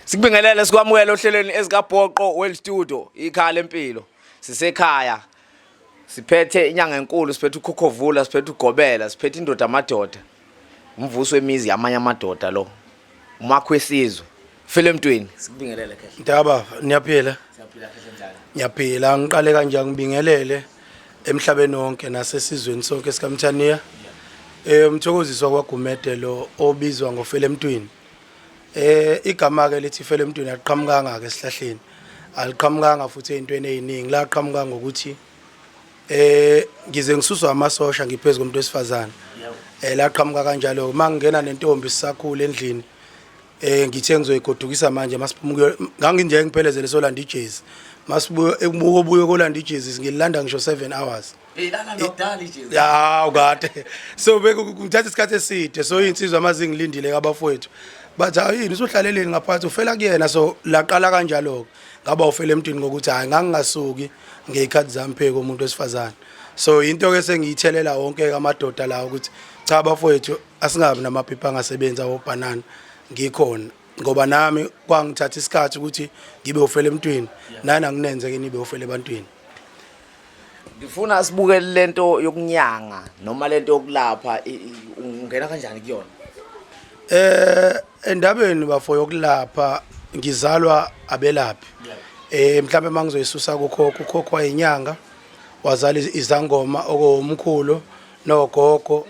Sikubingelele sikwamukela ohlelweni ezikabhoqo World Studio ikhaya lempilo. Sisekhaya. Siphethe inyanga enkulu, siphethe uKhokhovula, siphethe uGobela, siphethe indoda amadoda. Umvuso wemizi yamanye amadoda lo. Umakhwesizwe. File emntwini. Sikubingelele kahle. Ndaba niyaphila? Siyaphila kahle njalo. Ngiyaphila, ngiqale kanje ngibingelele emhlabeni wonke nasesizweni sonke sikaMthaniya. Umthokoziswa kwaGumede lo obizwa ngofele emntwini. Igama ke lithi fele emntwini aqhamuka ke esihlahleni. Aliqhamukanga futhi ezintweni eziningi, la aqhamuka ngokuthi ngize ngisuswa amasosha ngiphezulu komuntu wesifazane. La aqhamuka kanjalo mangingena nentombi sisakhula endlini. Ngithe ngizoyigodukisa manje masiphumuke nganginje ngiphelezele solanda ijezi. Masibuye ebuye kolanda ijezi ngilanda ngisho 7 hours. Lana lokudala ijezi. Ya ukade. So ngithatha isikhathi eside so insizwa amazingilindile kabafowethu. Bathi ayini usuhlaleleni ngaphansi ufela kuyena so laqala kanjalo ngaba ufela emntwini ngokuthi hayi ngangingasuki ngekhathi zami pheke umuntu wesifazane. So into ke sengiyithelela wonke amadoda la ukuthi cha abafowethu asingabi namaphipha angasebenza obhanana ngikhona ngoba nami kwangithatha isikhathi ukuthi ngibe ufela emntwini nani anginenze ke nibe ufela ebantwini. Ngifuna sibukele lento yokunyanga noma lento yokulapha ungena kanjani kuyona? Endabeni bafo yokulapha ngizalwa abelaphi. Mhlawumbe mangizoyisusa kukhokho wayenyanga wazala izangoma okomkhulu nogogo.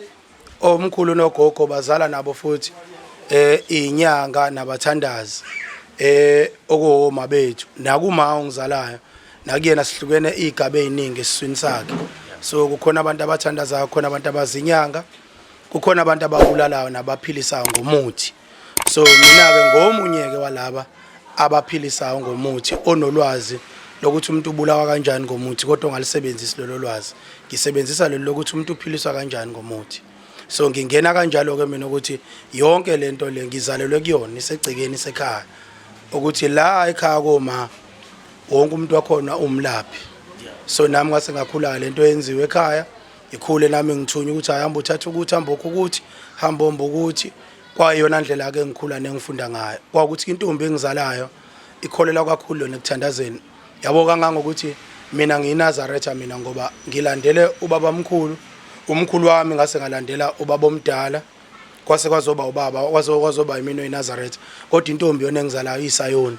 Omkhulu nogogo bazala nabo futhi inyanga nabathandazi okoma bethu nakuma ongizalayo nakuyena sihlukene igaba eziningi esiswini sakhe. So kukhona abantu abathandazayo, kukhona abantu abazinyanga, kukhona abantu ababulalayo nabaphilisayo ngomuthi. So mina ke ngomunye ke walaba abaphilisayo ngomuthi onolwazi lokuthi umuntu ubulawa kanjani ngomuthi kodwa ongalisebenzisi lelo lwazi. Ngisebenzisa lelo lokuthi umuntu uphiliswa kanjani ngomuthi. So ngingena kanjalo ke mina ukuthi yonke lento le ngizalelwe kuyona isegcekeni sekhaya ukuthi la ekhaya koma wonke umuntu wakhona umlaphi. So nami ngase ngakhula lento yenziwe ekhaya ikhule nami ngithunya ukuthi ayihamba uthatha ukuthi hamba ukuthi hamba omba ukuthi kwayona ndlela ke ngikhula nengifunda ngayo kwakuthi intombi engizalayo ikholela kakhulu nekuthandazeni yabo kangangokuthi mina ngiyinazaretha mina ngoba ngilandele ubaba mkhulu. Umkhulu wami ngase ngalandela ubaba omdala kwase kwazoba ubaba kwazoba yimino eNazaretha kodwa intombi yona engizalayo isayoni.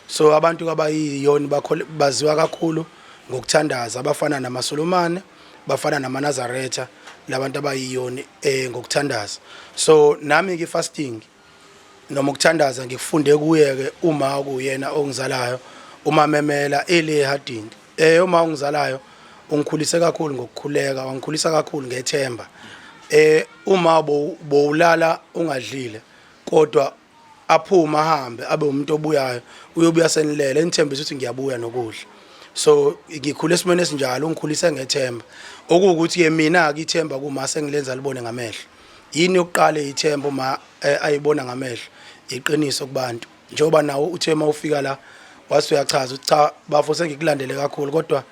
So abantu abayiyoni baziwa kakhulu ngokuthandaza abafana namaSolomane bafana namaNazaretha labantu abayiyoni ngokuthandaza. So nami ke fasting noma ukuthandaza ngikufunde kuye ke uma kuyena ongizalayo uma memela elehadini. Uma ongizalayo ungikhulise kakhulu ngokukhuleka, wangikhulisa kakhulu ngethemba. Uma bowulala ungadlile kodwa aphuma ahambe abe umuntu obuyayo uyobuya senilele enithembisa ukuthi ngiyabuya nokudla. So ngikhule esimene esinjalo ungikhulise ngethemba okuwukuthi ke mina ke ithemba kuma sengilenza libone ngamehlo. Yini yokuqala ithemba uma ayibona ngamehlo iqiniso kubantu njengoba nawo uthema ufika la wase uyachaza ukuthi cha bafo sengikulandele kakhulu kodwa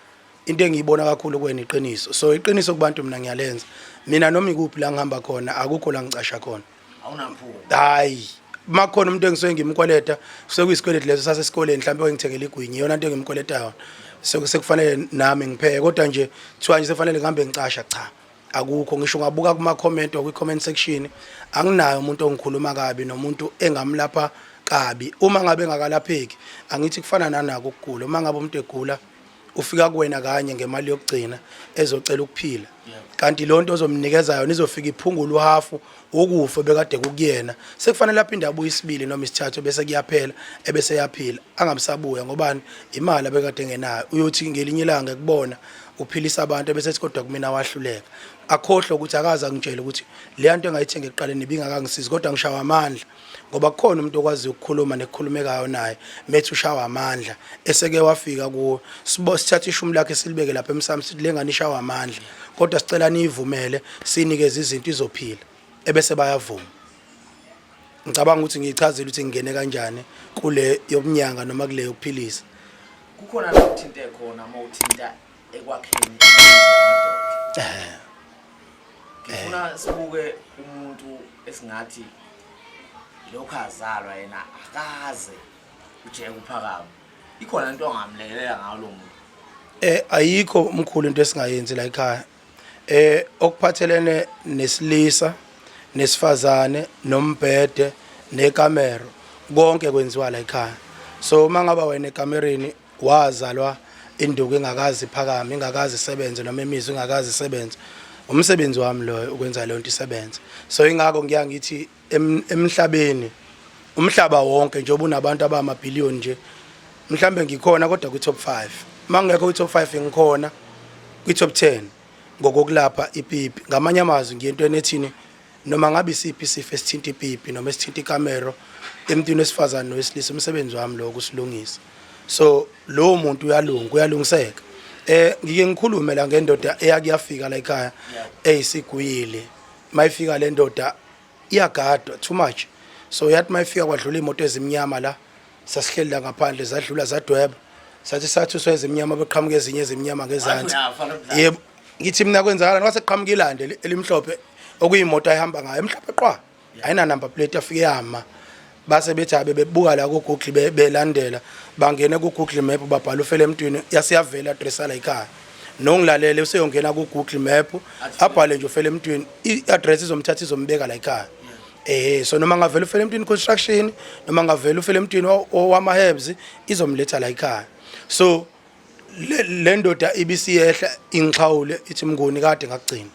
into engiyibona kakhulu kuwena iqiniso. So iqiniso kubantu mina ngiyalenza. Mina noma ikuphi la ngihamba khona akukho la ngicasha khona. Awunaphupho. Hayi. Makhona umuntu engisuke ngimkweleta sekuyisikweleti leso sasesikoleni mhlawumbe engithengele igwinyi yona into engimkweletayo. Sekufanele nami ngipheke kodwa nje kuthiwa nje sefanele ngihambe ngicasha cha. Akukho ngisho ngabuka kuma comment or kwi comment section anginayo umuntu ongikhuluma kabi nomuntu engamlapha kabi. Uma ngabe ngakalapheki angithi kufana nanako ukugula. Uma ngabe umuntu egula ufika kuwena kanye ngemali yokugcina ezocela ukuphila kanti lonto ozomnikeza yona izofika iphungula uhafu okufa bekade kukuyena sekufanele aphinde abuye isibili noma isithathu bese kuyaphela ebese yaphila angamsabuya ngobani imali abekade ngenayo uyothi ngelinye ilanga kubona uphilisa abantu bese kodwa kumina wahluleka akhohlwa ukuthi akaza ngitshela ukuthi le nto engayithenga eqaleni ibingakangisizi kodwa ngishawa amandla ngoba kukhona umuntu okwazi ukukhuluma nekukhulumekayo naye methi ushawa amandla eseke wafika kuwo sithatha ishumu lakhe silibeke lapha emsamo sithi lenganishawa amandla kodwa sicela nivumele sinikeze izinto izophila ebese bayavuma. Ngicabanga ukuthi ngiyichazile ukuthi ngene kanjani kule yokunyanga noma kule yokuphilisa. Kukhona la uthinte khona uma uthinta ekwakheni amadoda. Ngifuna sibuke umuntu esingathi lokho azalwa yena akaze ujeke uphakama ikhona into ongamlekelela ngawo lo muntu ayikho umkhulu into esingayenzi la ekhaya okuphathelene nesilisa nesifazane nombhede nekamero konke kwenziwa la ekhaya so mangaba wena ekamereni wazalwa induku engakazi iphakama ingakazi isebenze noma imizwa ingakazi isebenze umsebenzi wami lo ukwenza le nto isebenze so ingakho ngiyangithi emhlabeni umhlaba wonke njengoba unabantu abamabhillion nje mhlambe ngikhona kodwa ku top 5 mangekho ku top 5 ngikhona ku top 10 ngokokulapha ipipi ngamanye amazwi ngiyentweni ethini noma ngabe isiphi isifo esithinta ipipi noma esithinta ikamero emntwini wesifazane nowesilisa umsebenzi wami lo kusilungisa so lo muntu uyalungiseka ngike ngikhulume la ngendoda eyakuyafika la ekhaya eyisigwili mayifika le ndoda iyagadwa too much so yathi mayifika kwadlula imoto ezimnyama la sasihleli la ngaphandle zadlula zadweba sathi uswezimnyama beqhamuke ezinye ezimnyama ngezansi yebo ngithi mina kwenzakalani waseqhamuka ilande elimhlophe okuyimoto ayihamba ngayo emhlophe qwa ayina number plate afike yama base bethi abe bebuka la ku Google belandela bangena ku Google Map babhala ufele emntwini yasiyavela address la ekhaya nongilalele useyongena ku Google Map abhale nje ufele emntwini iaddress izomthatha izombeka la ekhaya so noma ngavela ufele emntwini construction noma ngavela ufele emntwini owama herbs izomletha la ekhaya so le ndoda ibisiyehla ingixhawule ithi mnguni kade ngakugcina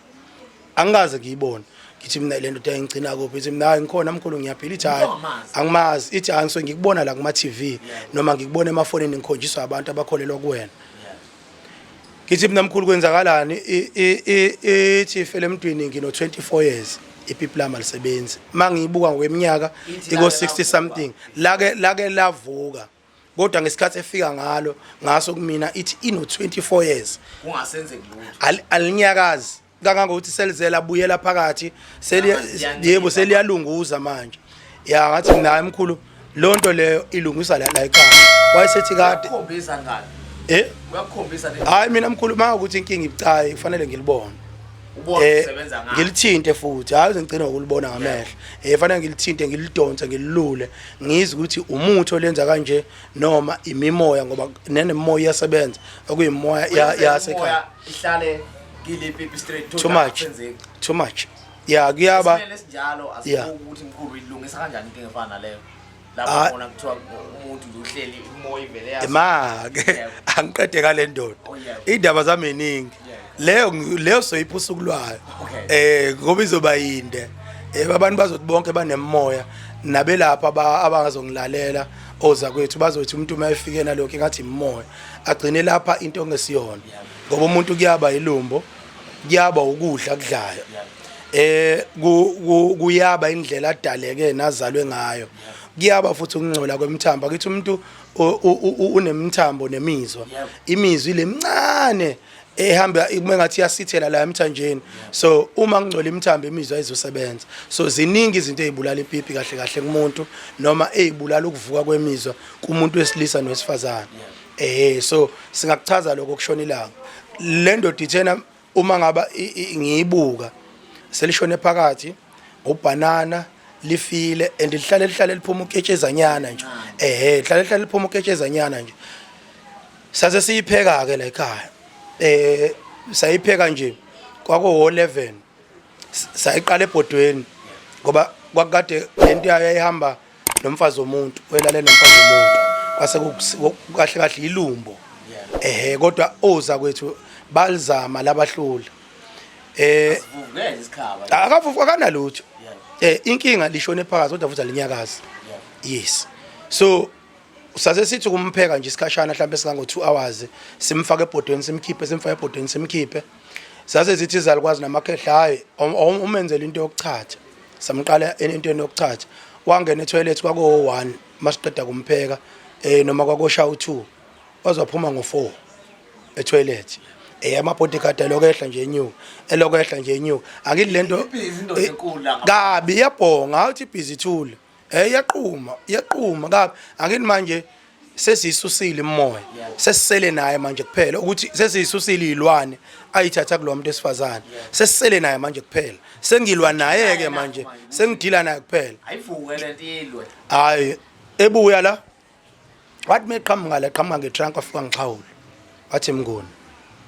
angikaze ngiyibone ngithi mina le ndoda engicina kuphi ithi mina ngikhona mkhulu ngiyaphila ithi hayi angimazi ithi angiso ngikubona la kuma TV noma ngikubona emafonini ngikhonjiswa abantu abakholelwa kuwena ngithi mina mkhulu kwenzakalani ithi fele emntwini ngino 24 years ipipi lami alisebenzi mangiyibuka ngokweminyaka iko 60 something lake lavuka kodwa ngesikhathi efika ngalo ngaso kumina ithi ino 24 years kungasenzeki lutho alinyakazi kangangokuthi selizela buyela phakathi yebo seliyalunguza manje ya ngathi mina emkhulu lonto leyo ilungisa la ekhaya wayesethi kade ukhombisa ngani uyakukhombisa le hayi mina mkhulu mangakuthi inkinga ibucayi kufanele ngilibone ubone usebenza ngani ngilithinte futhi hayi ngicina ngokulibona ngamehlo fanele ngilithinte ngilidonse ngililule ngizwe ukuthi umuthi olenza kanje noma imimoya ngoba nenemoya iyasebenza okuyimoya yasekhaya ihlale ngilipipi straight too much ya kuyaba lesinjalo asikuthi mkhulu ilungisa kanjani into efana naleyo lapho khona kuthiwa umuntu nje uhleli imoya ivele yazi ke angiqede kale ndoda indaba zami eningi leyo soyiphusa ukulwayo ngoba izoba yinde abantu bazothi bonke banemoya nabelapha abangazongilalela oza kwethu bazothi umuntu mayefike nalokho engathi imoya agcine lapha into ongesiyona ngoba umuntu kuyaba ilumbo kuyaba ukudla akudlayo kuyaba indlela adaleke nazalwe ngayo kuyaba futhi ukungcola kwemthambo akithi umuntu unemthambo nemizwa imizwa lemncane ehamba imengathi yasithela la emthanjeni so uma ngcola imthambo imizwa izosebenza so ziningi izinto ezibulala ipipi kahle kahle kumuntu noma ezibulala ukuvuka kwemizwa kumuntu wesilisa nowesifazane so singakuchaza lokho kushona ilanga le ndoda ithena uma ngaba ngiyibuka selishone phakathi ubanana lifile and lihlale liphuma uketshezanyana nje lihlale liphuma uketshezanyana nje saze siyipheka ke la ekhaya sayipheka nje kwako 11 sayiqala ebhodweni ngoba kwakade lento yayihamba nomfazi womuntu welale nomfazi womuntu kwase kahle kahle ilumbo kodwa oza kwethu balizama labahlula asivuvele isikhaba akavuka akanalutho inkinga lishone phakathi kodwa futhi alinyakazi yes so saze sithi kumpheka nje isikhashana mhlawumbe singango 2 hours simfaka ebhodweni simfaka ebhodweni simkhiphe saze zithi izalikwazi namakhehla hayi umenzele into yokuchatha samqala entweni yokuchatha wangena etoilet kwako 1 masiqeda kumpheka noma kwako show 2 wazophuma ngo4 etoilet amabodyguard lokehla nje enyuka elokehla nje enyuka angithi lento kabi yabhonga uthi busy tool iyaqhuma kabi angithi manje sesiyisusile imoya sesisele naye manje kuphela ukuthi sesiyisusile izilwane ayithatha kulo muntu esifazane sesisele naye manje kuphela sengilwa naye ke manje sengidila naye kuphela ayivuke lento ilwe hayi ebuya la wathi meqhamuka la qhamuka ngetrunk afika ngixhawula wathi mnguni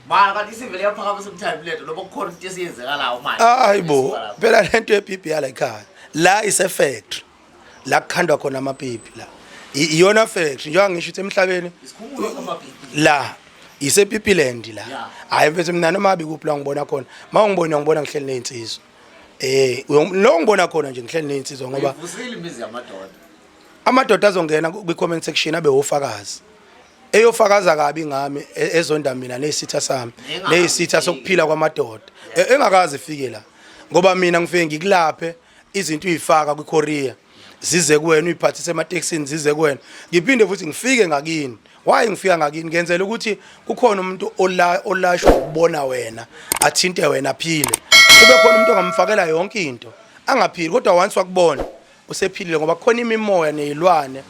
manje kanti isivele yaphakamisa umthandi leto lobo kukhona into esiyenzekalayo manje hayibo phela lento yepipi yala ekhaya la ise factory la kukhandwa khona amapipi la iyona factory njengoba ngisho ukuthi emhlabeni isikhumulo samapipi la ise pipi land la hayi mfethu mina noma abi kuphi la ngibona khona ngibona ngihleli nezinsizwa lo ngibona khona nje ngihleli nezinsizwa ngoba uvusile imizi yamadoda amadoda azongena kwi comment section abe ofakazi eyofakaza kabi ngami ezonda mina nesitha sami nesitha sokuphila kwamadoda engakazi ifike la ngoba mina ngifike ngikulaphe izinto uyifaka kwiKorea zize kuwena uyiphathise emaTaxini zize kuwena ngiphinde futhi ngifike ngakini why ngifika ngakini ngenzela ukuthi kukhona umuntu olashwa ukubona wena athinte wena aphile kube khona umuntu ongamfakela yonke into angaphili kodwa once wakubona usephilile ngoba khona imimoya nezilwane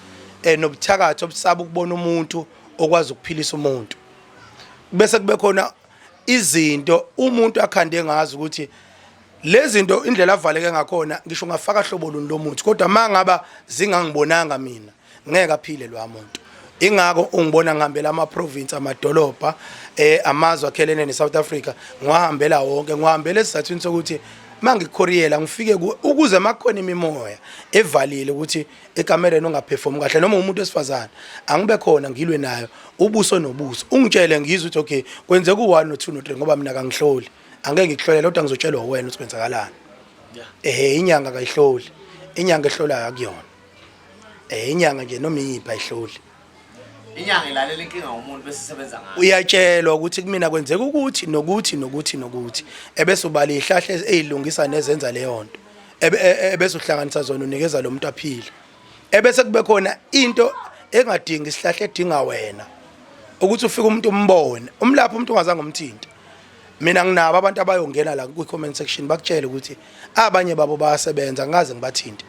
nobuthakathi obusaba ukubona umuntu okwazi ukuphilisa umuntu bese kube khona izinto umuntu akhande ngazi ukuthi lezi zinto indlela avaleke ngakhona ngisho ngafaka hlobo luni lomuntu kodwa mangaba zingangibonanga mina ngeke aphile lo muntu ingako ungibona ngihambela ama province amadolobha amazwe akhelene neSouth Africa ngihambela wonke ngihambela esizathini sokuthi mangikukhoriyela ngifike ukuze makukhona imimoya evalile ukuthi ekamereni ungaperform kahle noma umuntu wesifazana angibe khona ngilwe nayo ubuso nobuso ungitshele ngizwe ukuthi okay kwenzeka u1 no2 no3 ngoba mina kangihloli angeke ngikuhlolele kodwa ngizotshelwa wena ukuthi kwenzakalani inyanga kayihloli inyanga ehlolayo akuyona inyanga nje noma iyipha ihloli inyanga ilalela inkinga umuntu bese sebenza ngayo uyatshelwa ukuthi kumina kwenzeka ukuthi nokuthi ebese ubala ihlahla ezilungisa nezenza leyo nto ebese uhlanganisa zona unikeza lo muntu aphile ebese kube khona into engadingi isihlahla edinga wena ukuthi ufike umuntu umbone umlapha umuntu ungazange umthinta mina nginabo abantu abayongena la ku comment section bakutshela ukuthi abanye babo bayasebenza ngaze ngibathinte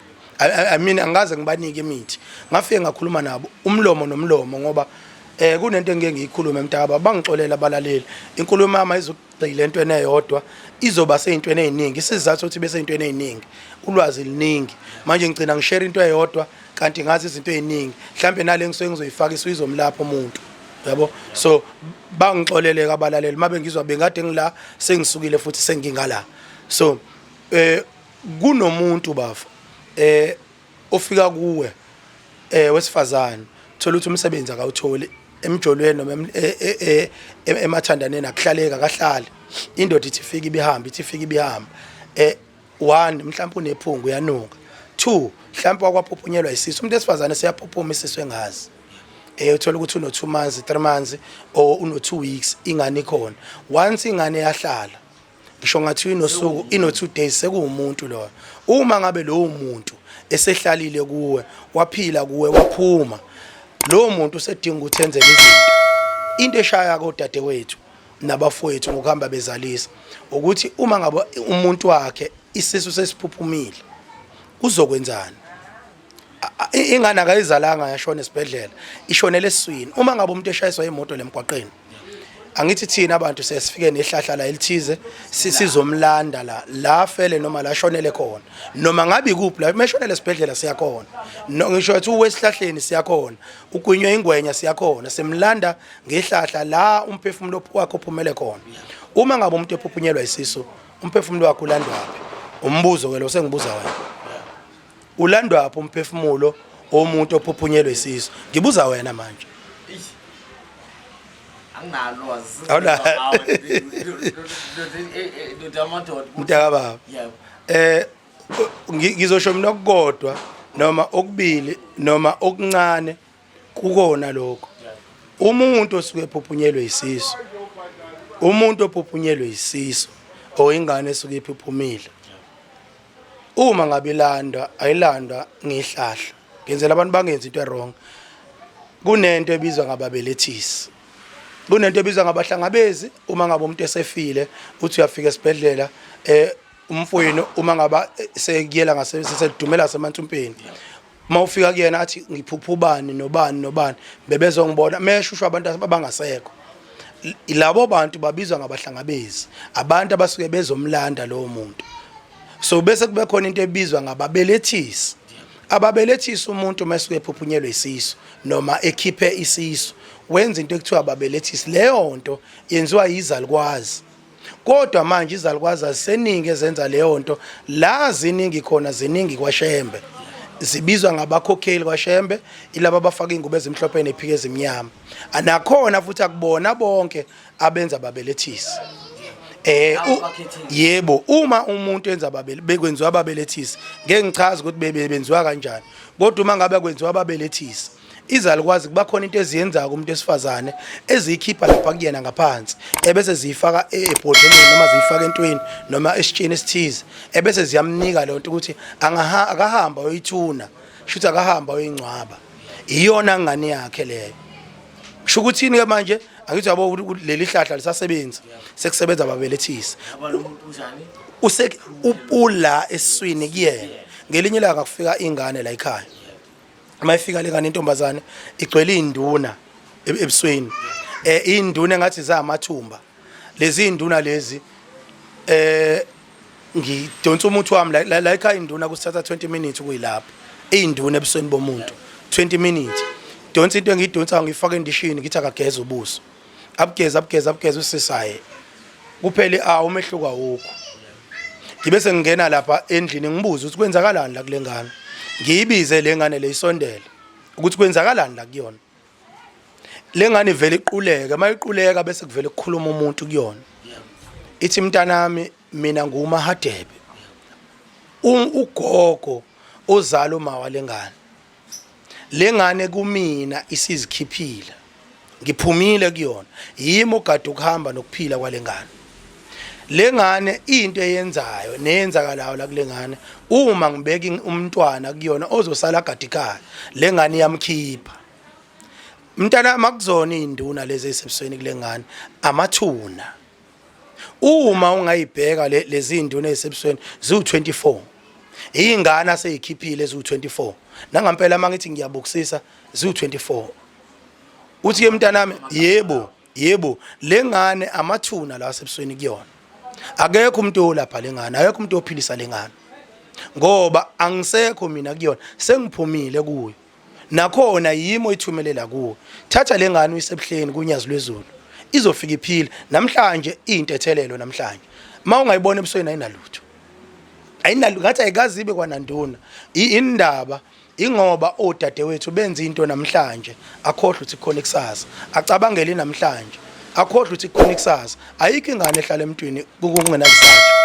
mina angaze ngibanike imithi ngafike ngakhuluma nabo umlomo nomlomo ngoba kunento engeke ngiyikhulume emntaba bangixolela abalaleli inkulumo yami izogcila entweni eyodwa izoba seyintweni eziningi isizathu ukuthi bese intweni eziningi ulwazi liningi manje ngicina ngishare into eyodwa kanti ngazi izinto eziningi mhlambe nale ngisuke ngizoyifaka isizomlapha umuntu yabo so bangixolele abalaleli mabe ngizwa bengade ngila sengisukile futhi sengingala so kunomuntu bafu ofika kuwe wesifazane thola ukuthi umsebenzi akawutholi emjolweni noma emathandaneni akuhlaleka kahlali indoda ithi ifika ibihamba 1 mhlawumbe unephungu uyanuka 2 mhlawumbe wakwaphupunyelwa isisu umuntu esifazane siyaphuphuma isiswe ngazi uthola ukuthi uno 2 months 3 months or uno 2 weeks ingane ikhona once ingane yahlala ngisho ngathi inosuku ino 2 days sekuwumuntu lo uma ngabe lo umuntu esehlalile kuwe waphila kuwe waphuma lo muntu usedinga ukuthi enze izinto into eshaya kodade wethu nabafowethu ngokuhamba bezalisa ukuthi uma ngabe umuntu wakhe isisu sesiphuphumile uzokwenzani ingane akayizalanga yashona esibhedlela ishonele esiswini uma ngabe umuntu eshayiswa imoto lemgwaqeni angithi thina abantu sesifike nehlahla la elithize sizomlanda la fele noma la shonele khona noma ngabe ikuphi la meshonele esibhedlela siyakhona ngisho ukuthi uwesihlahleni siyakhona ugwinywe ingwenya siyakhona semlanda ngehlahla la umphefumulo wakhe uphumele khona uma ngabe umuntu ephuphunyelwa isisu umphefumulo wakhe ulandwa phi umbuzo ke lo sengibuza wena ulandwa phi umphefumulo omuntu ophuphunyelwa isisu ngibuza wena manje anginalo mntakababa ngizosho mina okukodwa noma okubili noma okuncane kukona lokho umuntu osuke ephuphunyelwe isisu umuntu ophuphunyelwe isisu oyingane esuke iphuphumile uma ngabe ilandwa ayilandwa ngehlahla ngenzela abantu bangenza into wrong kunento ebizwa ngababelethisi kunento ebizwa ngabahlangabezi uma ngabe umuntu esefile uthi uyafika esibhedlela umfowenu uma ngaba sekuyela ngasesedumela semantumpeni mawufika kuyena athi ngiphupha ubani nobani bebezongibona meshushwa abantu abangasekho ilabo bantu babizwa ngabahlangabezi abantu abasuke bezomlanda lo muntu so bese kube khona into ebizwa ngababelethisi ababelethisa umuntu mase ephuphunyelwe isisu noma ekhiphe isisu wenza into ekuthiwa ababelethisi. Leyo nto yenziwa yizalukwazi, kodwa manje izalukwazi aziseningi ezenza leyo nto. La ziningi khona, ziningi kwaShembe, zibizwa ngabakhokheli kwaShembe, ilabo abafaka ingubo ezimhlophe nephike ezimnyama. Anakhona futhi akubona bonke abenza ababelethisi. Yebo, uma umuntu enza bekwenziwa ababelethisi, ngeke ngichaze ukuthi benziwa kanjani, kodwa uma ngabe kwenziwa ababelethisi, izalukwazi kuba khona into eziyenzayo kumuntu esifazane eziyikhipha lapha kuyena ngaphansi, ebese ziyifaka ebhodleleni noma ziyifaka entweni noma esitsheni esithize, ebese ziyamnika le nto ukuthi akahamba oyithuna, shuthi akahamba oyingcwaba. Iyona ngane yakhe leyo. Kusho ukuthini ke manje? Angithi yabo leli hlahla lisasebenza, sekusebenza ababelethisi. Upula eswini kuyena. Ngelinye ilanga kufika ingane la ekhaya. Uma ifika le ngane intombazane igcwele induna ebusweni. Induna engathi zamathumba. Lezi induna lezi ngidonsa umuntu wami la ekhaya induna kusithatha 20 minutes kuyilapha. Induna ebusweni bomuntu 20 minutes. Donsa into engidonsa ngifaka endishini ngithi akageza ubuso. Abugeza usisaye. Kuphele umehluko awukho. Ngibese ngingena lapha endlini ngibuza ukuthi kwenzakalani la kule ngane. Ngiyibize le ngane leyisondele ukuthi kwenzakalani la kuyona. Le ngane ivele iquleka, mayiquleka bese kuvele kukhuluma umuntu kuyona. Ithi mntanami mina nguMahadebe. Ugogo ozala umawa lengane. Lengane kumina isizikhiphila. Ngiphumile kuyona. Yimi ogada ukuhamba nokuphila kwalengane. Lengane into eyenzayo neyenzakalayo la kulengane uma ngibeka umntwana kuyona ozosala gadikhala lengane yamkhipha. Mntana makuzona induna lezi esebusweni kulengane amathuna. Uma ungayibheka lezi induna esebusweni ziwu24. Ingane aseyikhiphile ziwu24. Nangampela mangithi ngiyabukisisa ziwu24. Uthi ke mntanami yebo lengane amathuna la asebusweni kuyona. Akekho umuntu olapha lengane, akekho umuntu ophilisa lengane. Ngoba angisekho mina kuyona, sengiphumile kuyo. Nakhona yimi oyithumelela kuwo. Thatha lengane uyisebuhleni kunyazi lwezulu. Izofika iphila namhlanje intethelelo namhlanje. Mawungayibona ebusweni ayinalutho. Ayinalutho ngathi ayikazi ibe kwananduna. Indaba ingoba odadewethu benza into namhlanje akhohlwa ukuthi khona ikusasa. Acabangele namhlanje akhohlwa ukuthi khona ikusasa. Ayikho ingane ehlala emntwini kungenazizathu.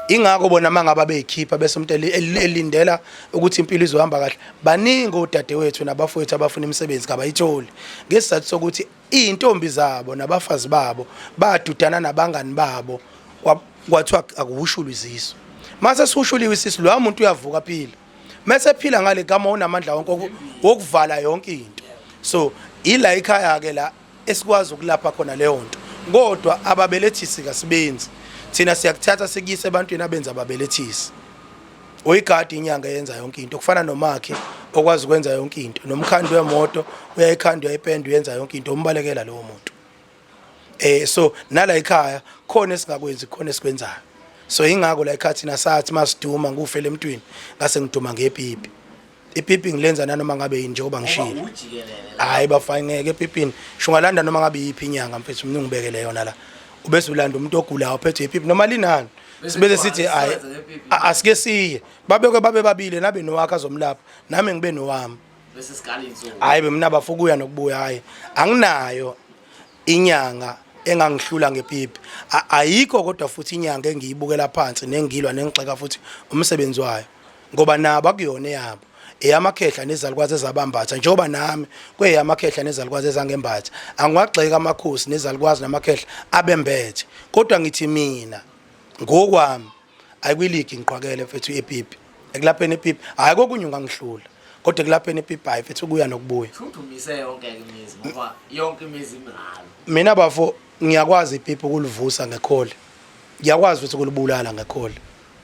Ingakho bona mangaba beyikhipha bese umuntu elindela ukuthi impilo izohamba kahle. Baningi odadewethu nabafowethu abafuna imisebenzi kabayitholi ngesizathu sokuthi izintombi zabo nabafazi babo badudana nabangani babo kwathiwa akuwushulwa izisu. Mase sihushuliwe isisu lo muntu uyavuka phila. Mase phila ngale gama unamandla wonke wokuvala yonke into. So ila ekhaya ke la esikwazi ukulapha khona leyo nto. Kodwa ababelethisi kasibenzi. Thina siyakuthatha sikuyise ebantwini abenza ababelethisi. Oyigadi inyanga yenza yonke into kufana nomakhe okwazi ukwenza yonke into. Nomkhandi wemoto uyayikhanda uyayipenda uyenza yonke into umbalekela lowo muntu. So nala ekhaya khona esingakwenzi khona esikwenzayo. So ingakho la ekhaya thina sathi masiduma ngufele emntwini ngase ngiduma ngepipi. Ipipi ngilenza nanoma ngabe yini njengoba ngishilo. Hayi bafayingeke epipini. Shungalanda noma ngabe yiphi inyanga mfethu mina ngibekele yona la. Ubese ulanda umuntu ogulayo ophethe ipipi noma linani. Sibese sithi hayi asike siye. Babeke babe babile nabe nowakhe azomlapha nami ngibe nowami. Bese sikali insuku. Hayi bemina bafukuya nokubuya hayi. Anginayo inyanga engangihlula ngepipi. Ayikho kodwa futhi inyanga engiyibukela phansi nengilwa nengixeka futhi umsebenzi wayo. Ngoba nabo akuyona yabo. Eyamakhehla nezalukwazi ezabambatha njengoba nami kweyamakhehla nezalukwazi ezangembatha. Angiwagxeka amakhosi nezalukwazi namakhehla abembethe. Kodwa ngithi mina ngokwami ayikwiligi ngiqhwakele mfethu epipi. Ekulapheni epipi hayi kokunye ungangihlula. Kodwa ekulapheni epipi hayi mfethu kuya nokubuya. Uthumise yonke imizi ngoba yonke imizi imralo. Mina bafo ngiyakwazi ipipi ukulivusa ngekhole. Ngiyakwazi futhi ukulibulala ngekhole.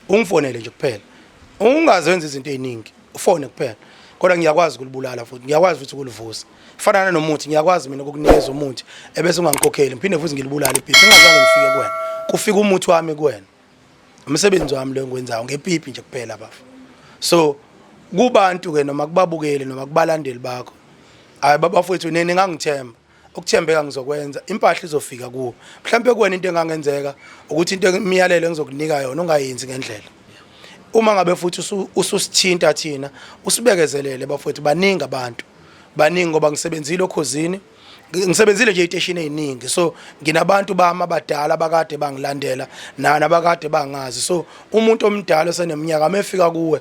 Ungifonele nje kuphela. Ungazenza izinto eziningi. Ufone kuphela. Kodwa ngiyakwazi ukulibulala futhi ngiyakwazi futhi ukulivusa. Kufanana nomuthi ngiyakwazi mina ukukunikeza umuthi ebese ungangikhokheli ngiphinde futhi ngilibulala ipipi. Ngingazange ngifike kuwena. Kufika umuthi wami kuwena. Umsebenzi wami lo engwenzayo ngepipi nje kuphela bafo. So kubantu ke noma kubabukeli noma kubalandeli bakho hayi babafowethu nini ngangithemba ukuthembeka ngizokwenza impahla izofika kuwe mhlambe kuwena into engangenzeka ukuthi into emiyalelo engizokunika yona ungayenzi ngendlela uma ngabe futhi ususithinta thina usibekezelele bafowethu baningi abantu baningi ngoba ngisebenzile okhosini ngisebenzile nje station eziningi so nginabantu bami abadala bakade bangilandela nabakade bangazi so umuntu omdala oseneminyaka amefika kuwe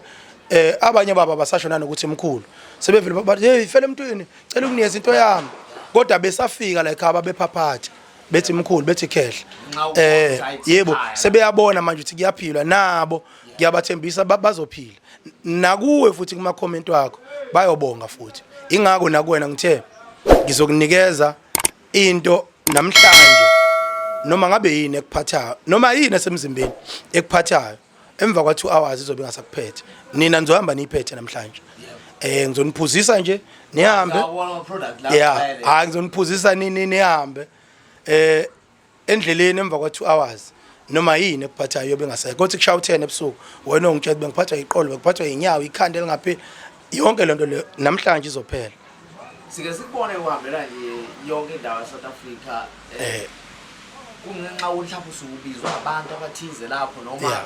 abanye baba basashona nokuthi mkhulu sebevele bathi hey fele emntwini cela ukunikeza into yami kodwa besafika la ekhaya bephaphatha bethi mkhulu bethi khehla yebo sebeyabona manje ukuthi kuyaphilwa nabo ngiyabathembisa bazophila nakuwe futhi kuma comment wakho bayobonga futhi ingakho nakuwena ngithe ngizokunikeza into namhlanje noma ngabe yini ekuphathayo noma yini esemzimbeni ekuphathayo emva kwa 2 hours izobe ngasakuphethe nina nizohamba niphethe namhlanje ngizoniphuzisa nje nihambe yeah ngizoniphuzisa nini nihambe endleleni emva kwa 2 hours noma yini ekuphathayo yobe ngasekho kothi kushawa 10 ebusuku wena ungitshela bengiphathwa iqolo bengiphathwa inyawo ikhanda elingapheli yonke lento le namhlanje izophela sike sikubone uhambela nje yonke indawo eSouth Africa kungenxa ukuthi lapho usubizwa abantu abathize lapho noma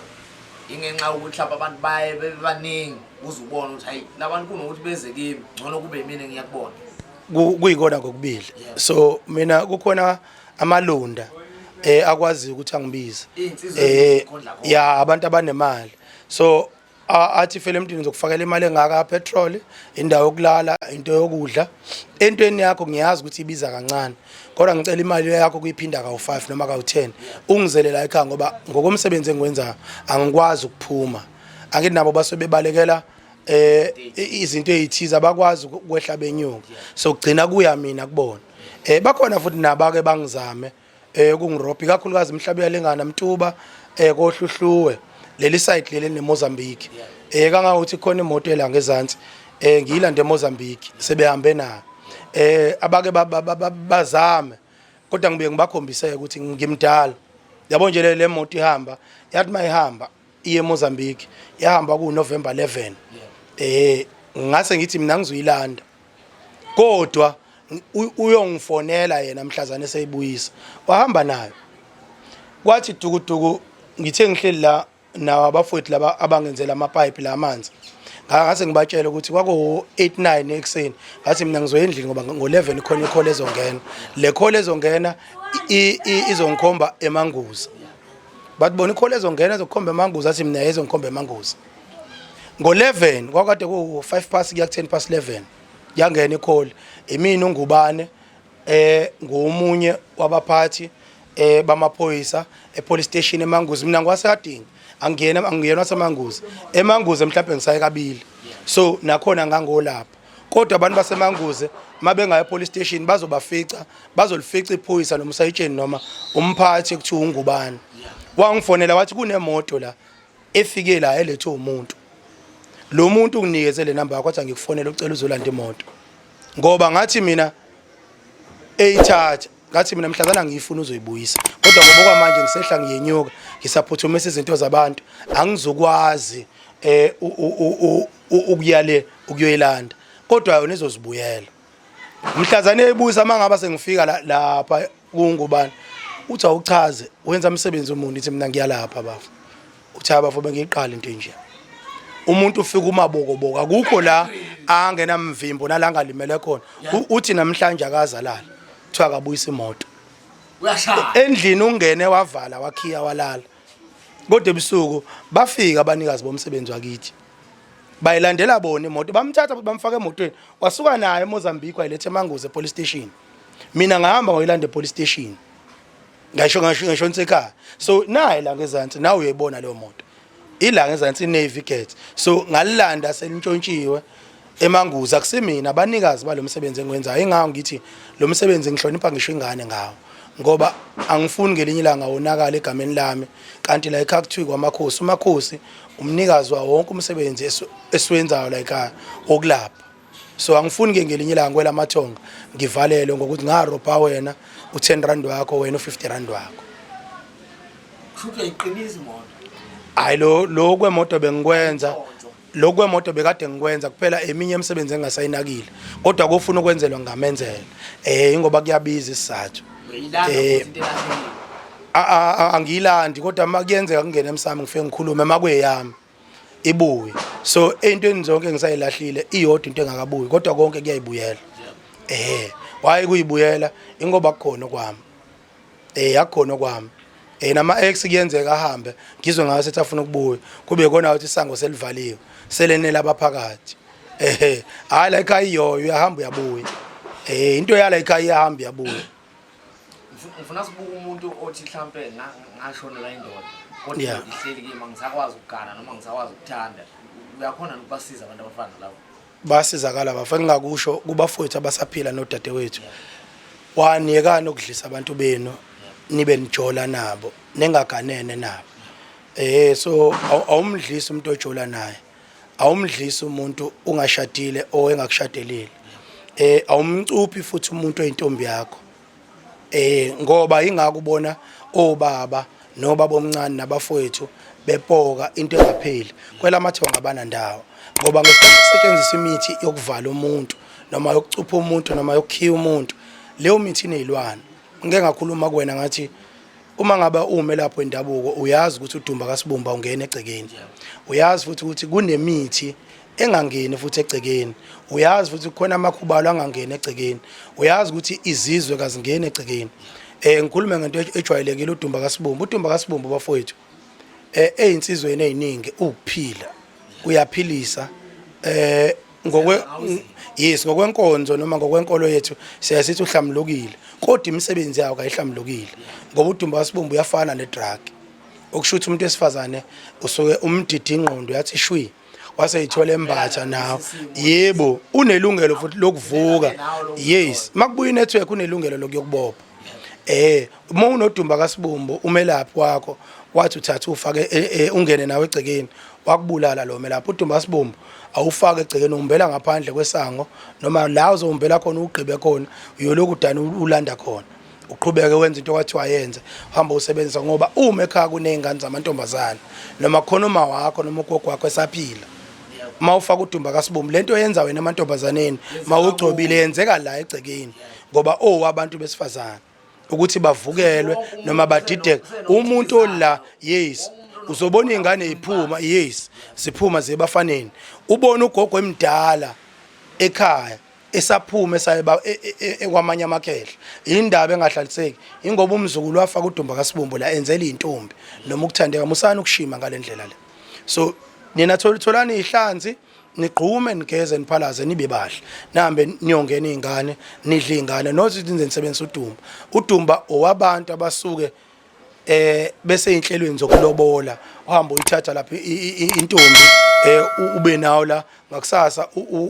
ingenxa ukuthi lapho abantu baye bebaningi uzubona ukuthi hayi labantu kunokuthi beze kimi ngcono kube yimina ngiyakubona kuyikona kokubili so mina kukhona amalonda akwazi ukuthi angibize ya abantu abanemali so athi fele emntwini ngizokufakela imali engaka petrol indawo yokulala into yokudla entweni yakho ngiyazi ukuthi ibiza kancane kodwa ngicela imali yakho kuyiphinda ka5 noma ka10 ungizelela ekhaya ngoba ngokomsebenzi engikwenza angikwazi ukuphuma anginabo basebebalekela izinto ezithiza bakwazi ukwehla benyuka so kugcina kuya mina kubona bakhona futhi nabake bangizame kungirobhi kakhulukazi emhlabeni lengana Mtuba kohluhluwe leli site leli neMozambique kangakuthi khona imoto elanga ezantsi ngiyilanda eMozambique sebehambe nayo abake bazame kodwa ngibuye ngibakhombise ukuthi ngimdala yabo nje le moto ihamba yathi mayihamba iye eMozambique yahamba ku November 11 ngase ngithi mina ngizoyilanda kodwa uyongifonela yena mhlazane seyibuyisa wahamba nayo kwathi dukuduku ngithe ngihleli la nawo abafowethu laba abangenzela amapipe la amanzi ngase ngibatshela ukuthi kwako 8-9 ekseni ngathi mina ngizoya endlini ngoba ngo11 khona ikhole ezongena le khole ezongena izongikhomba emanguza bathi bona ikhole ezongena ezokukhomba emanguza athi mina ezongikhomba emanguza ngo11 kwakade ku5 past kuya 10 past 11 yangena ikhole emini ungubane ngomunye wabaphathi bamaphoyisa epolice station emanguza mina ngwasekadingi angiyena wasemanguza emanguza mhlawumbe ngisaye kabili so nakhona ngangolapha kodwa abantu basemanguze mabengaye epolice station bazolifica iphoyisa noma usayitsheni noma umphathi ekuthiwa ungubani wangifonela wathi kunemoto la efike la elethe umuntu lo muntu unginikeze le number yakho athi ngikufonela ucela uzolanda imoto ngoba ngathi mina eyithatha ngathi mina mhlazana ngiyifuna uzoyibuyisa kodwa ngoba kwamanje ngisehla ngiyenyuka ngisaphothomisa izinto zabantu angizokwazi ukuyale ukuyoyilanda kodwa yona izozibuyela mhlazana eyibuyisa mangaba sengifika lapha kungubani uthi awuchaze wenza umsebenzi omundi ithi mina ngiyalapha bafu uthi abafu bengiyiqala into enje umuntu ufika umabokoboka akukho la angena mvimbo nalanga limele khona uthi namhlanje akazalala kuthiwa akabuyisa imoto uyashaya endlini ungene wavala wakhiya walala kodwa ebusuku bafika abanikazi bomsebenzi wakithi bayilandela bona imoto bamthatha bamfaka emotweni wasuka naye eMozambique wayilethe emanguze police station mina ngahamba ngoyilanda police station ngisho nsekhaya so naye la ngezantsi nawe uyayibona leyo moto ila ngezantsi Navy Gate so ngalilanda selintshontshiwe emanguza kusemina abanikazi balomsebenzi engikwenzayo ingakho ngithi lo msebenzi ngihlonipha ngisho ingane ngawo ngoba angifuni ngelinye ilanga wonakala egameni lami kanti la ekhaya kuthiwa kwamakhosi umakhosi umnikazi wawo wonke umsebenzi esiwenzayo la ekhaya okulapha so angifuni ke ngelinye ilanga kwela mathonga ngivalele ngokuthi ngarobha wena u10 wakho wena u50 wakho kushuthi ayiqinisa imoto hayi lo kwemoto bengikwenza lokho kwemoto bekade ngikwenza kuphela eminye imisebenzi engasayinakile kodwa kufuna ukwenzelwa ngamenzela ingoba kuyabiza isizathu angiyilandi kodwa makuyenzeka kungena emsamo ngifike ngikhulume makweyami ibuye so eyintweni zonke ngisayilahlile iyodwa into engakabuyi kodwa konke kuyayibuyela waye kuyibuyela ingoba kukhona kwami yakhona kwami nama ex kuyenzeka ahambe ngizwe ngayo sethi afuna ukubuya kube khona ukuthi isango selivaliwe selenela abaphakathi hayi la ekhaya iyoyo uyahamba uyabuya into yala ekhaya iyahamba yabuya ngifuna sibuke umuntu othi mhlambe ngashonela indoda kodwa ihleli kimi ngisakwazi ukugana noma ngisakwazi ukuthanda uyakhona ukubasiza abantu abafana labo basizakala bafake ngakusho kubafowethu abasaphila nodadewethu waniyekana ukudlisa abantu benu nibe nijola nabo nengaganene nabo so awumdlisi umuntu ojola naye awumdlisi umuntu ungashadile owengakushadelile awumncuphi futhi umuntu oyintombi yakho ngoba ingakubona obaba nobaba omncane nabafowethu bepoka into engapheli kwelamathonga abanandawo ngoba ngesikhathi kusetshenziswa imithi yokuvala umuntu noma yokucupha umuntu noma yokukhiya umuntu leyo mithi inezilwane ngeke ngakhuluma kuwena ngathi uma ngaba ume lapho endabuko uyazi ukuthi udumba kaSibumba ungena egcekeni uyazi futhi ukuthi kunemithi engangeni futhi egcekeni uyazi futhi kukhona amakhubalo angangeni egcekeni uyazi ukuthi izizwe kazingene egcekeni ngikhuluma ngento ejwayelekile udumba kaSibumba bafowethu ezinsizweni eziningi ukuphila uyaphilisa ngokwenkonzo noma ngokwenkolo yethu siyasithi uhlamlukile kodwa imisebenzi yawo kayihlamlukile ngoba udumba kaSibumba uyafana nedrug okusho ukuthi umuntu esifazane usuke umdidi ingqondo yathi shwi waseyithola embatha nawo yebo unelungelo futhi lokuvuka yes makubuya inetwork unelungelo lokuyokubopha uma unodumba kaSibumba umelaphi wakho wathi uthatha ufake ungene nawe egcekeni wakubulala lo melaphi udumba kaSibumba awufake egcekeni umbela ngaphandle kwesango noma la uzombela khona ugqibe khona uyoloku udana ulanda khona uqhubeke wenza into kwathi wayenza uhamba usebenzisa ngoba uma ekhaya kunezingane zamantombazana noma khona uma wakho noma ugogo wakho esaphila mawufaka udumba kaSibumba lento yenza wena amantombazaneni mawugcobile yenzeka la egcekeni ngoba abantu besifazana ukuthi bavukelwe noma badideke umuntu ola yes uzobona ingane iphuma yes siphuma zebafaneni ubona ugogo emdala ekhaya esaphuma esayeba kwamanye amakhehla indaba engahlaliseki ingoba umzukulu wafaka udumba kaSibumba la enzela intombi noma ukuthandeka musana ukushima ngalendlela le so nina tholani ihlanzi nigqume nigeze niphalaze nibe bahle nahambe niyongena izingane nidle izingane nothi nizenze nisebenza udumba owabantu abasuke bese inhlelweni zokulobola uhamba uyithatha lapha intombi ube nawo la ngakusasa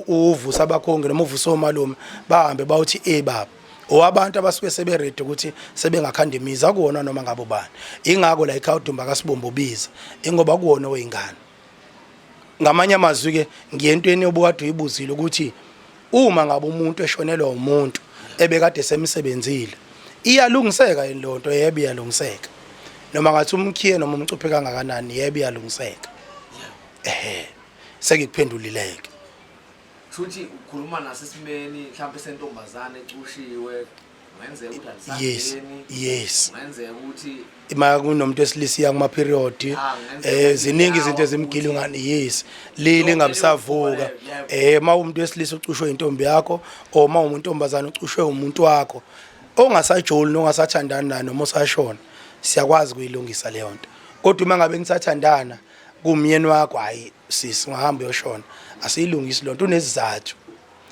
uvusa abakhongi noma uvusa omalume bahambe bawuthi baba owabantu abasuke seberede ukuthi sebengakhanda imizi akuwona noma ngabo bani ingako la ekhaya udumba kaSibumba ubiza ingoba kuwona wezingane ngamanye amazwi ke ngiyentweni obukade uyibuzile ukuthi uma ngabe umuntu eshonelwa umuntu ebekade semsebenzile iyalungiseka inlonto yebo iyalungiseka noma ngathi umkhiye noma umcuphe kangakanani yebo iyalungiseka sekuphendulileke futhi ukhuluma nasesimeni mhlawumbe sentombazane ecushiwe manje ukuthi yes manje ukuthi ima kunomuntu esilisiya kuma period ziningi izinto ezimgilingani yes lili ngabisavuka uma umuntu esilisa ucushwe intombi yakho o uma umuntu ontombazana ucushwe umuntu wakho ongasajoli nongasathandana naye noma usashona siyakwazi kuyilungisa leyo nto kodwa uma ngabe ngisathandana kumyeni wakho hayi sisi ngahamba yoshona asiyilungisi lonto unesizathu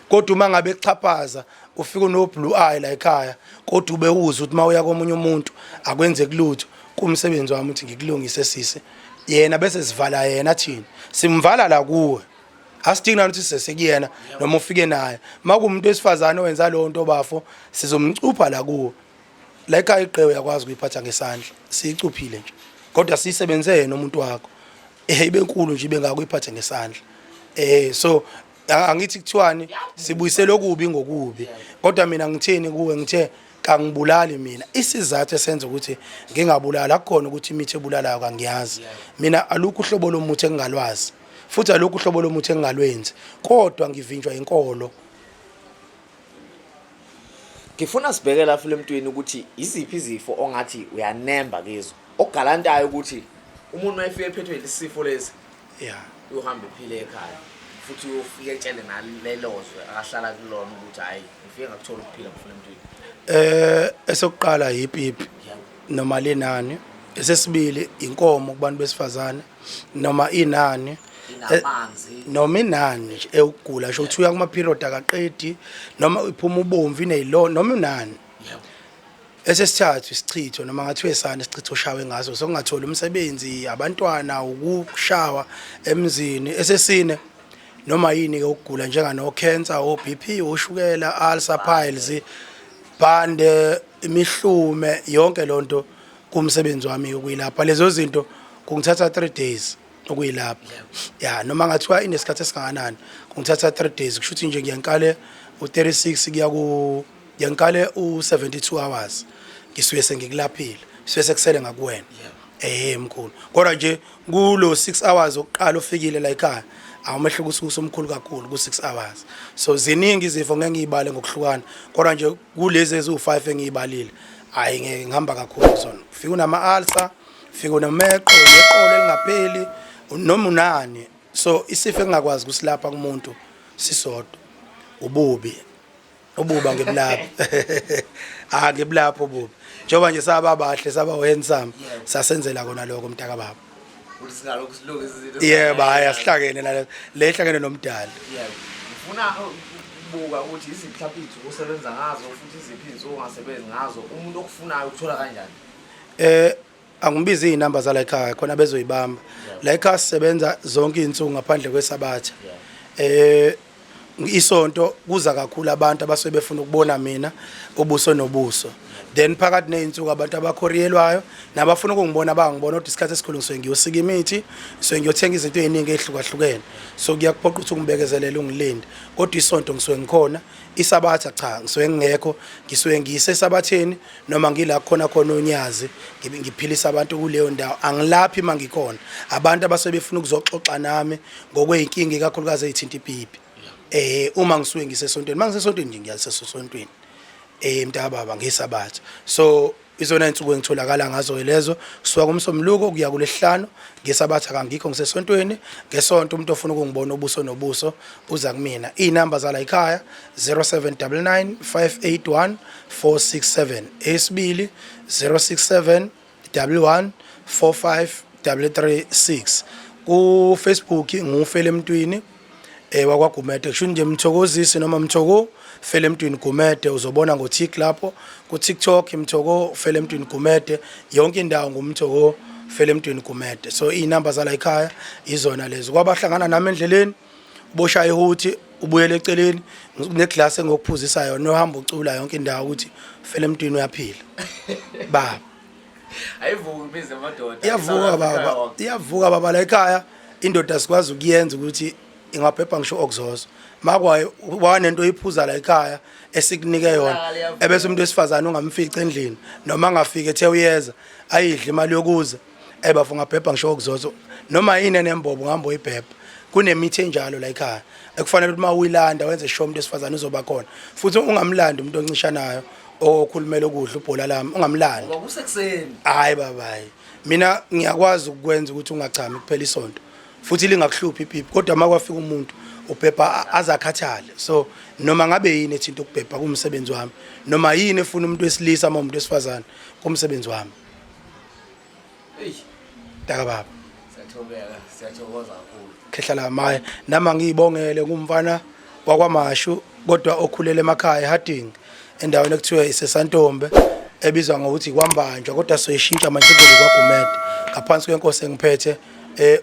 kodwa uma ngabe echaphaza ufika no blue eye la ekhaya kodwa ube uza ukuthi mawuya komunye umuntu akwenze kulutho kumsebenzi wami ukuthi ngikulungise sisi yena bese sivala yena thina simvala la kuwe asidinga ukuthi sesekuyena noma ufike naye makumuntu esifazane owenza lo nto bafo sizomncupha la kuwe la ekhaya iqhewe yakwazi ukuyiphatha ngesandla siyicuphile nje kodwa siyisebenze yena umuntu wakho ibe enkulu nje ibe ngakuyiphatha ngesandla so angithi kuthiwani sibuyisele okubi ngokubi kodwa mina ngitheni kuwe ngithe kangibulali mina isizathu esenza ukuthi ngingabulala akukhona ukuthi imithi ebulalayo kangiyazi mina alukho uhlobo lomuthi engalwazi futhi alokhu uhlobo lomuthi engalwenzi kodwa ngivinjwa inkolo. Ngifuna sibheke la futhi emntwini ukuthi iziphi izifo ongathi uyanemba kizo okugalantayo ukuthi umuntu mayefika ephethwe isifo lesi uhambe ephile ekhaya futhi uyofika etshele nalelozwe akahlala kulona ukuthi hayi ngifike ngakuthola ukuphila futhi emntwini. Esokuqala ipipi noma lenani, esesibili inkomo kubantu besifazane noma inani noma inani nje eyugula sho ukuthi uya kuma period akaqedi noma iphuma ubomvu ineyilo noma inani. Esesithathu isichitho noma ngathiwe sana isichitho shawe ngaso sokungathola umsebenzi abantwana ukushawa emzini. Esesine noma yini ke ukugula njenga no cancer o BP ushukela ulcer piles bande imihlume yonke lonto kumsebenzi wami ukuyilapha. Lezo zinto kungithatha 3 days ukuyilapha noma ngathiwa inesikhathi esingakanani kungithatha 3 days kusho ukuthi nje ngiyankale u36 kuya ku ngiyankale u72 hours ngisuke sengikulaphile suke sekusele ngakuwena mkhulu kodwa nje kulo 6 hours oqala ufikile la ekhaya awumehluko usumkhulu kakhulu ku6 hours. So ziningi izifo ngeke ngiyibale ngokuhlukana kodwa nje kulezi ezu5 engiyibalile hayi ngeke ngihamba kakhulu kuzona. Ufika unama ulcer, ufika unemeqo neqolo elingapheli noma unani. So isifo engakwazi kusilapha kumuntu sisodwa ububa ngebulapha ngebulapha ububi njengoba nje saba bahle saba handsome sasenzela kona lokho mntaka baba. Baya sihlakene la lehlakene nomdala. Ngifuna ukubuka ukuthi iziphi mhlawumbe usebenza ngazo futhi iziphi izinto ongasebenzi ngazo umuntu okufunayo ukuthola kanjani. Angibizi izinamba zala ekhaya khona bezoyibamba. La ekhaya sisebenza zonke izinsuku ngaphandle kwesabatha. Isonto kuza kakhulu abantu abasuke befuna ukubona mina ubuso nobuso. Then phakathi nezinsuku abantu abakhoriyelwayo nabafuna ukungibona bangibona ukuthi isikhathi esikhulu ngisuke ngiyosika imithi so ngiyothenga izinto eziningi ezihlukahlukene. So kuyakuphoqa ukuthi ungibekezelele ungilinde kodwa isonto ngisuke ngikhona. Isabatha cha ngisuke ngingekho ngisuke ngiyisesabatheni noma ngila khona unyazi ngiphilisa abantu kuleyo ndawo angilaphi mangikhona abantu abasuke befuna ukuzoxoxa nami ngokweyinkingi kakhulukazi ezithinta ipipi. Uma ngisuke ngisesontweni mangisesontweni nje ngiyalisesontweni mntaka baba ngesabatha. So izona insuku engitholakala ngazo lezo kusuka kumsomluko kuya kulesihlanu ngesabatha kangikho ngisesontweni. Ngesonto umuntu ofuna ukungibona ubuso nobuso uza kumina. Inamba zala ekhaya 0799 581 467 esibili 067 11 45 336. Ku Facebook ngufele emntwini wakwaGumede kusho nje Mthokozisi noma Mthoko Fele Emntwini Gumede uzobona ngoTik lapho ku TikTok Mthoko Fele Emntwini Gumede yonke indawo ngumthoko Fele Emntwini Gumede. So inamba zala ekhaya izona lezo kwabahlangana nami endleleni boshaya ihuthi ubuyele eceleni neglass engokuphuza yona nohamba ucula yonke indawo ukuthi Fele Emntwini uyaphila baba ayivuka ibize amadoda iyavuka baba la ekhaya indoda sikwazi ukuyenza ukuthi ingaphepha ngisho okuzozo makwayo wanento iphuza la ekhaya esikunike yona ebese umuntu wesifazana ungamfici endlini noma angafike ethe uyeza ayidle imali yokuza ebafu ngaphepha ngisho okuzozo noma yini nembobo ngihamba uyibhepha kunemithi enjalo la ekhaya ekufanele ukuthi mawuyilanda wenze sure umuntu wesifazana uzoba khona futhi ungamlandi umuntu oncishanayo okhulumela ukudla ubhola lami ungamlandi ngoba kusekuseni hayi babayi mina ngiyakwazi ukwenza ukuthi ungachami kuphela isonto futhi lingakuhluphi ipipi kodwa makwafika umuntu ubhebha azakhathale. So noma ngabe yini ethinta ukubhebha kumsebenzi wami noma yini efuna umuntu wesilisa ama umuntu wesifazane kumsebenzi wami. Taka baba siyathokoza kakhulu khehla la maya nama ngiyibongele kumfana wakwaMashu kodwa okhulele emakhaya Harding endaweni ekuthiwa iseSantombe ebizwa ngokuthi kwambanjwa kodwa soyishintsha manje kwaGumede ngaphansi kwenkosi engiphethe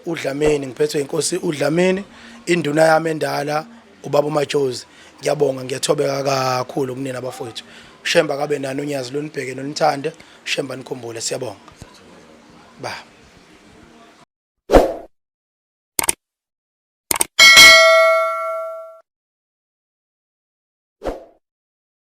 uDlamini ngiphethe inkosi uDlamini induna yami endala ubaba uMajozi. Ngiyabonga ngiyathobeka kakhulu kunina abafowethu Shemba kabe nani unyazi lonibheke nonithande Shemba nikhumbule siyabonga ba